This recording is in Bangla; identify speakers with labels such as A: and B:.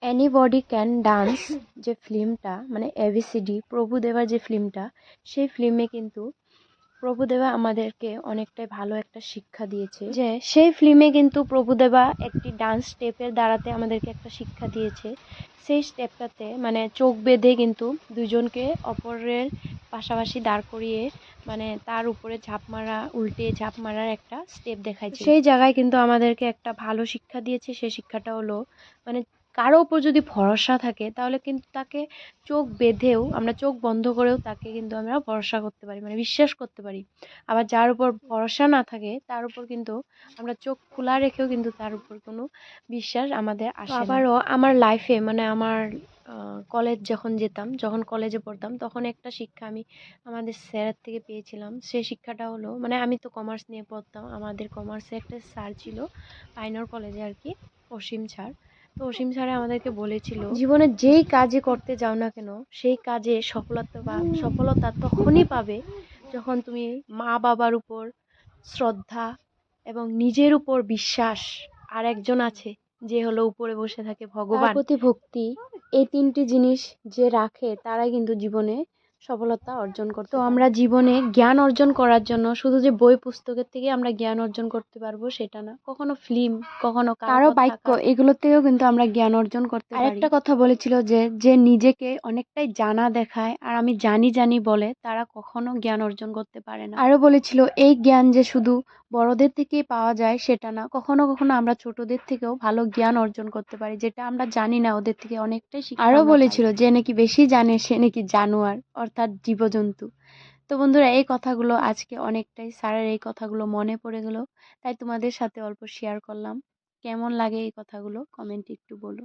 A: এনিবডি ক্যান ডান্স যে ফিল্মটা মানে এবিসিডি প্রভুদেবার যে ফিল্মটা, সেই ফিল্মে কিন্তু প্রভুদেবা আমাদেরকে অনেকটাই ভালো একটা শিক্ষা দিয়েছে। যে সেই ফিল্মে কিন্তু প্রভুদেবা একটি ডান্স স্টেপের দ্বারাতে আমাদেরকে একটা শিক্ষা দিয়েছে। সেই স্টেপটাতে মানে চোখ বেঁধে কিন্তু দুজনকে অপরের পাশাপাশি দাঁড় করিয়ে মানে তার উপরে ঝাঁপ মারা, উল্টে ঝাঁপ মারার একটা স্টেপ দেখাইছে। সেই জায়গায় কিন্তু আমাদেরকে একটা ভালো শিক্ষা দিয়েছে। সেই শিক্ষাটা হলো মানে কারো উপর যদি ভরসা থাকে তাহলে কিন্তু তাকে চোখ বেঁধেও, আমরা চোখ বন্ধ করেও তাকে কিন্তু আমরা ভরসা করতে পারি, মানে বিশ্বাস করতে পারি। আবার যার উপর ভরসা না থাকে তার উপর কিন্তু আমরা চোখ খোলা রেখেও কিন্তু তার উপর কোনো বিশ্বাস আমাদের আসে না। আবারও আমার লাইফে মানে আমার কলেজ যখন যেতাম, যখন কলেজে পড়তাম, তখন একটা শিক্ষা আমি আমাদের স্যারের থেকে পেয়েছিলাম। সেই শিক্ষাটা হলো মানে আমি তো কমার্স নিয়ে পড়তাম, আমাদের কমার্সে একটা স্যার ছিল পাইনর কলেজে আর কি, অসীম স্যার। তো অসীম স্যারে আমাদেরকে বলেছিল, জীবনে যেই কাজই করতে যাও না কেন সেই কাজে সফলতা তখনই পাবে যখন তুমি মা বাবার উপর শ্রদ্ধা এবং নিজের উপর বিশ্বাস, আর একজন আছে যে হলো উপরে বসে থাকে ভগবান, তার প্রতি ভক্তি, এই তিনটি জিনিস যে রাখে তারাই কিন্তু জীবনে সফলতা অর্জন করতে পারে। তো আমরা জীবনে জ্ঞান অর্জন করার জন্য শুধু যে বই পুস্তকের থেকে আমরা জ্ঞান অর্জন করতে পারবো সেটা না, কখনো ফিল্ম, কখনো কারো বাক্য, এগুলো থেকেও কিন্তু আমরা জ্ঞান অর্জন করতে পারি। আরেকটা কথা বলেছিল যে যে নিজেকে অনেকটাই জানা দেখায় আর আমি জানি জানি বলে তারা কখনো জ্ঞান অর্জন করতে পারে না। আরো বলেছিল এই জ্ঞান যে শুধু বড়দের থেকেই পাওয়া যায় সেটা না, কখনো কখনো আমরা ছোটদের থেকেও ভালো জ্ঞান অর্জন করতে পারি, যেটা আমরা জানি না ওদের থেকে অনেকটাই শিক্ষা। আরো বলেছিল যে নাকি বেশি জানে সে নাকি জানোয়ার, অর্থাৎ জীবজন্তু। তো বন্ধুরা, এই কথাগুলো আজকে অনেকটাই স্যারের এই কথাগুলো মনে পড়ে গেল, তাই তোমাদের সাথে অল্প শেয়ার করলাম। কেমন লাগে এই কথাগুলো কমেন্টে একটু বলো।